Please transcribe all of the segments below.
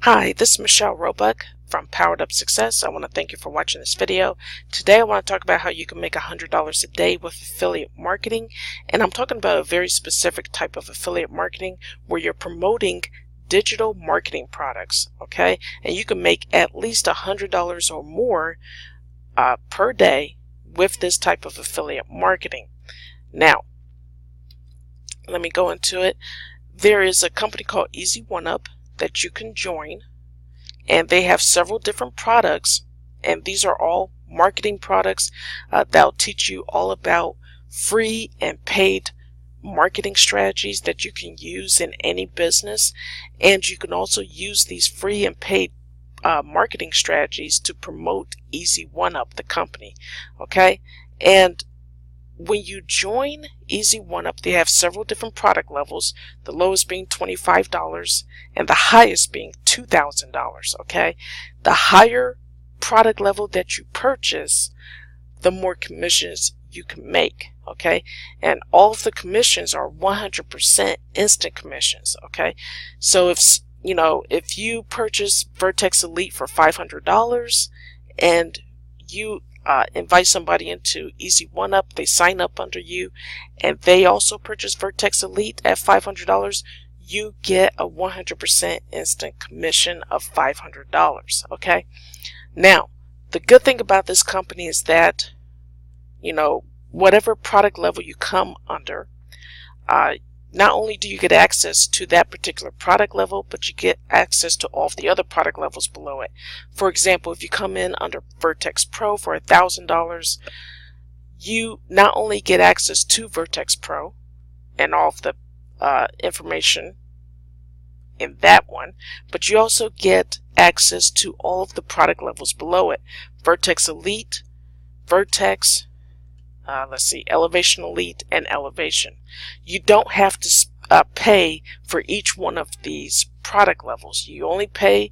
Hi, this is Michelle Roebuck from Powered Up Success. I want to thank you for watching this video. Today I want to talk about how you can make $100 a day with affiliate marketing. And I'm talking about a very specific type of affiliate marketing where you're promoting digital marketing products, okay? And you can make at least $100 or more per day with this type of affiliate marketing. Now, let me go into it. There is a company called Easy One Up that you can join, and they have several different products, and these are all marketing products that'll teach you all about free and paid marketing strategies that you can use in any business. And you can also use these free and paid marketing strategies to promote Easy One Up, the company. Okay, and when you join Easy One Up, they have several different product levels, the lowest being $25 and the highest being $2,000, okay? The higher product level that you purchase, the more commissions you can make, okay? And all of the commissions are 100% instant commissions, okay? So if you purchase Vertex Elite for $500 and you invite somebody into Easy One Up, they sign up under you, and they also purchase Vertex Elite at $500, you get a 100% instant commission of $500, okay? Now, the good thing about this company is that, whatever product level you come under, not only do you get access to that particular product level, but you get access to all of the other product levels below it. For example, if you come in under Vertex Pro for $1,000, you not only get access to Vertex Pro and all of the information in that one, but you also get access to all of the product levels below it. Vertex Elite, Vertex, Elevation Elite, and Elevation. You don't have to pay for each one of these product levels. You only pay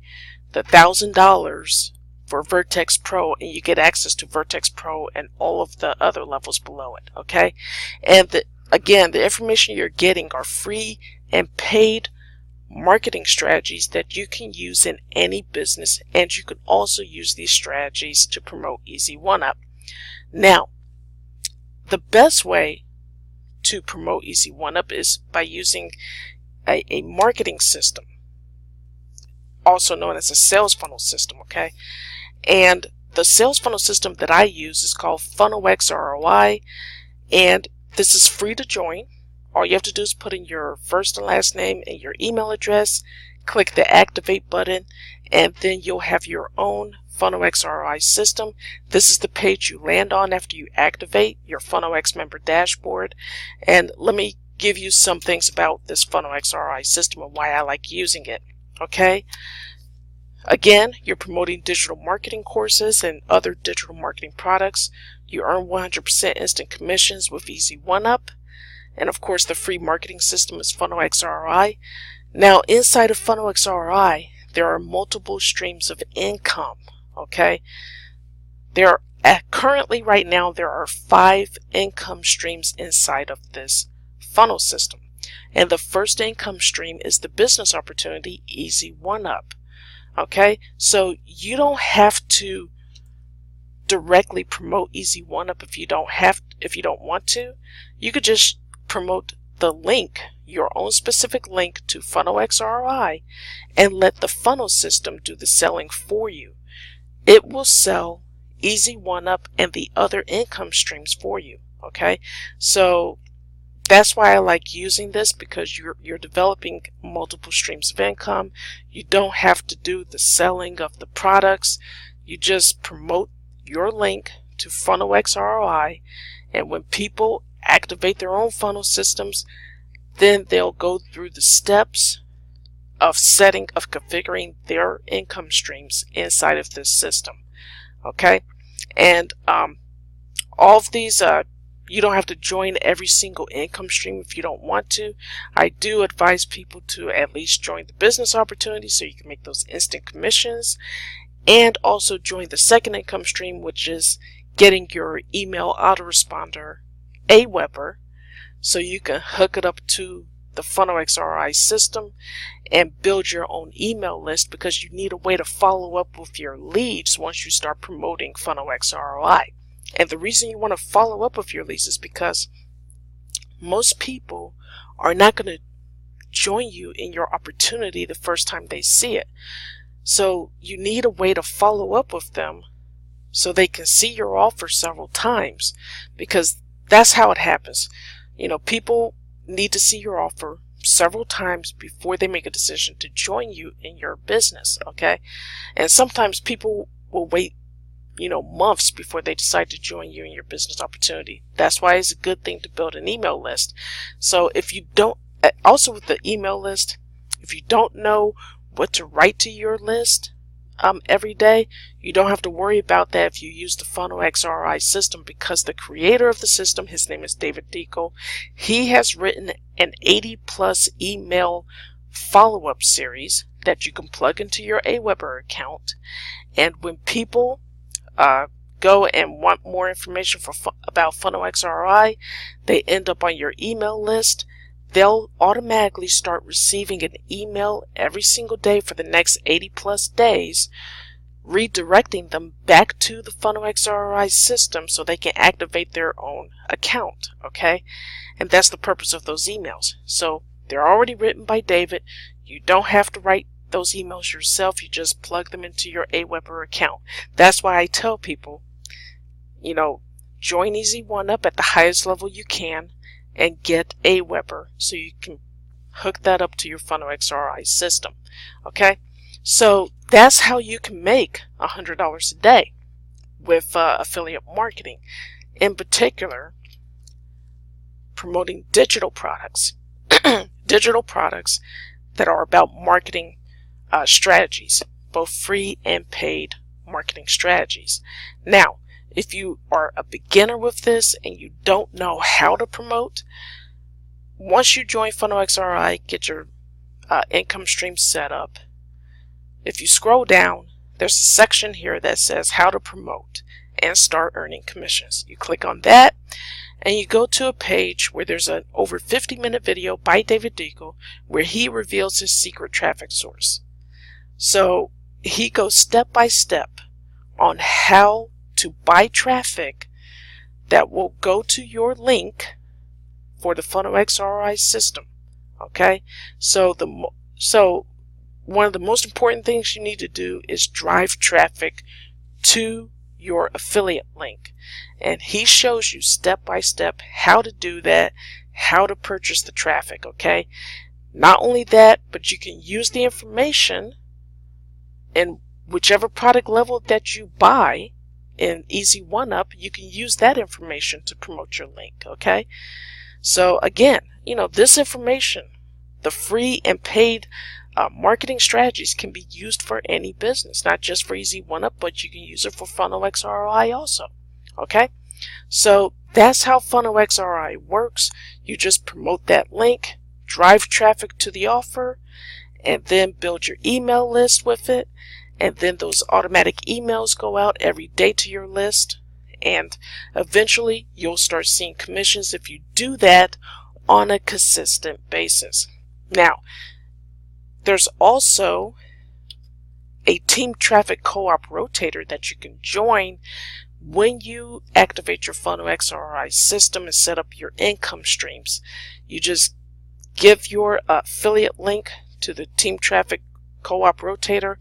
the $1,000 for Vertex Pro, and you get access to Vertex Pro and all of the other levels below it, okay? And again, the information you're getting are free and paid marketing strategies that you can use in any business, and you can also use these strategies to promote Easy One Up. Now, the best way to promote Easy One Up is by using a marketing system, also known as a sales funnel system, okay? And the sales funnel system that I use is called FunnelX ROI, and this is free to join. All you have to do is put in your first and last name and your email address, click the activate button, and then you'll have your own FunnelX ROI system. This is the page you land on after you activate your FunnelX member dashboard. And let me give you some things about this FunnelX ROI system and why I like using it. Okay? Again, you're promoting digital marketing courses and other digital marketing products. You earn 100% instant commissions with Easy One Up. And of course, the free marketing system is FunnelX ROI. Now, inside of FunnelX ROI, there are multiple streams of income. Okay, currently right now there are 5 income streams inside of this funnel system, and the first income stream is the business opportunity Easy One Up. Okay, so you don't have to directly promote Easy One Up if you don't want to. You could just promote the link, your own specific link to FunnelX ROI, and let the funnel system do the selling for you. It will sell Easy One Up and the other income streams for you. Okay, so that's why I like using this, because you're developing multiple streams of income. You don't have to do the selling of the products. You just promote your link to FunnelX ROI, and when people activate their own funnel systems, then they'll go through the steps of configuring their income streams inside of this system. Okay, and all of these, you don't have to join every single income stream if you don't want to. I do advise people to at least join the business opportunity so you can make those instant commissions, and also join the second income stream, which is getting your email autoresponder AWeber, so you can hook it up to the Funnel XRI system and build your own email list, because you need a way to follow up with your leads once you start promoting Funnel XRI. And the reason you want to follow up with your leads is because most people are not going to join you in your opportunity the first time they see it. So you need a way to follow up with them so they can see your offer several times, because that's how it happens. You know, people need to see your offer several times before they make a decision to join you in your business, okay? And sometimes people will wait, you know, months before they decide to join you in your business opportunity. That's why it's a good thing to build an email list. So if you don't, also with the email list, if you don't know what to write to your list every day, you don't have to worry about that if you use the Funnel XRI system, because the creator of the system, his name is David Deacle, he has written an 80+ email follow-up series that you can plug into your Aweber account. And when people go and want more information about Funnel XRI, they end up on your email list. They'll automatically start receiving an email every single day for the next 80+ days, redirecting them back to the Funnel XRI system so they can activate their own account, okay? And that's the purpose of those emails. So they're already written by David. You don't have to write those emails yourself. You just plug them into your Aweber account. That's why I tell people, you know, join Easy One Up at the highest level you can and get Aweber so you can hook that up to your Funnel XRI system. Okay, so that's how you can make $100 a day with affiliate marketing, in particular promoting digital products digital products that are about marketing strategies, both free and paid marketing strategies. Now, if you are a beginner with this and you don't know how to promote, once you join Funnel XRI, get your income stream set up. If you scroll down, there's a section here that says how to promote and start earning commissions. You click on that and you go to a page where there's an over 50-minute video by David Deacle where he reveals his secret traffic source. So he goes step by step on how to buy traffic that will go to your link for the Funnel XRI system. Okay, so one of the most important things you need to do is drive traffic to your affiliate link, and he shows you step by step how to do that, how to purchase the traffic. Okay, not only that, but you can use the information in whichever product level that you buy in Easy One Up. You can use that information to promote your link. Okay, so again, you know, this information, the free and paid marketing strategies, can be used for any business, not just for Easy One Up, but you can use it for Funnel XRI also. Okay, so that's how Funnel XRI works. You just promote that link, drive traffic to the offer, and then build your email list with it. And then those automatic emails go out every day to your list. And eventually you'll start seeing commissions if you do that on a consistent basis. Now, there's also a team traffic co-op rotator that you can join when you activate your Funnel XRI system and set up your income streams. You just give your affiliate link to the team traffic co-op rotator,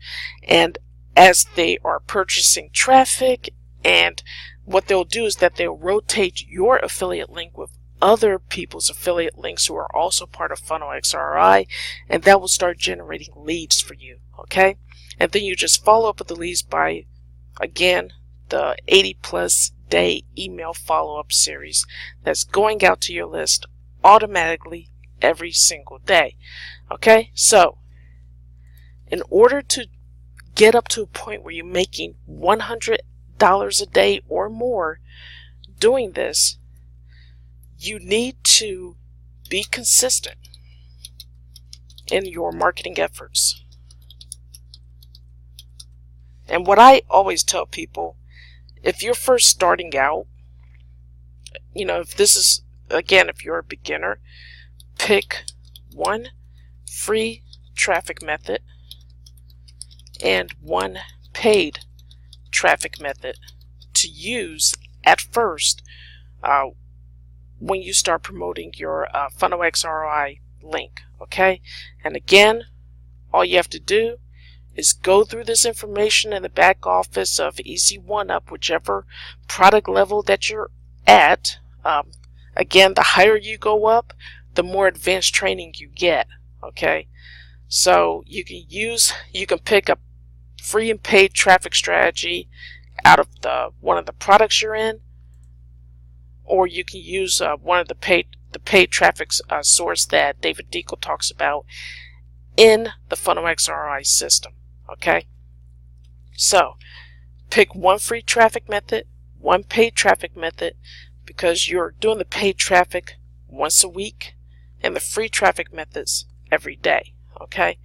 and as they are purchasing traffic, and what they'll do is that they'll rotate your affiliate link with other people's affiliate links who are also part of Funnel XRI, and that will start generating leads for you. Okay, and then you just follow up with the leads by, again, the 80+ day email follow-up series that's going out to your list automatically every single day. Okay, so in order to get up to a point where you're making $100 a day or more doing this, you need to be consistent in your marketing efforts. And what I always tell people, if you're first starting out, you know, if this is, again, if you're a beginner, pick one free traffic method and one paid traffic method to use at first when you start promoting your FunnelX ROI link. Okay, and again, all you have to do is go through this information in the back office of Easy One Up, whichever product level that you're at. Again, the higher you go up, the more advanced training you get. Okay, so you can pick a free and paid traffic strategy out of one of the products you're in, or you can use one of the paid traffic source that David Deacle talks about in the FunnelX ROI system. Okay, so pick one free traffic method, one paid traffic method, because you're doing the paid traffic once a week and the free traffic methods every day. Okay,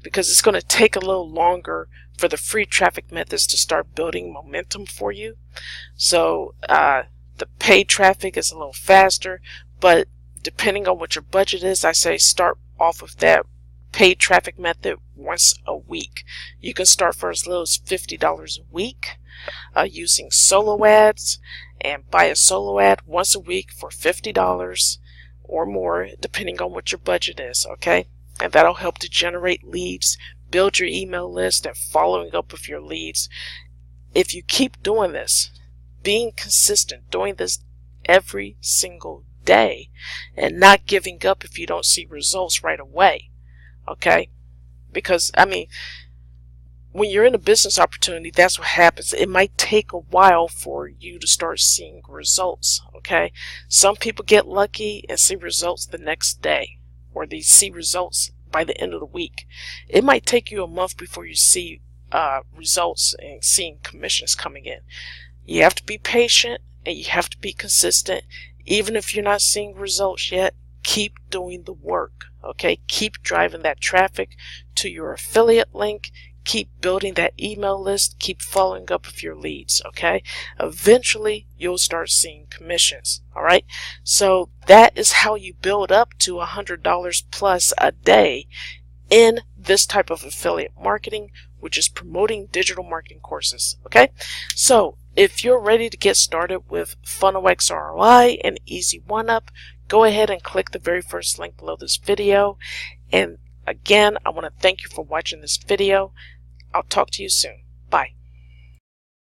because it's going to take a little longer for the free traffic methods to start building momentum for you. So the paid traffic is a little faster, but depending on what your budget is, I say start off with that paid traffic method once a week. You can start for as little as $50 a week using solo ads, and buy a solo ad once a week for $50 or more, depending on what your budget is. Okay, and that'll help to generate leads, build your email list, and following up with your leads. If you keep doing this, being consistent, doing this every single day, and not giving up if you don't see results right away. Okay, because I mean, when you're in a business opportunity, that's what happens. It might take a while for you to start seeing results. Okay, some people get lucky and see results the next day, or they see results by the end of the week. It might take you a month before you see results and seeing commissions coming in. You have to be patient and you have to be consistent. Even if you're not seeing results yet, keep doing the work. Okay, keep driving that traffic to your affiliate link. Keep building that email list. Keep following up with your leads. Okay, eventually you'll start seeing commissions. All right, so that is how you build up to $100 plus a day in this type of affiliate marketing, which is promoting digital marketing courses. Okay, so if you're ready to get started with FunnelX ROI and Easy One Up, go ahead and click the very first link below this video. And again, I want to thank you for watching this video. I'll talk to you soon. Bye.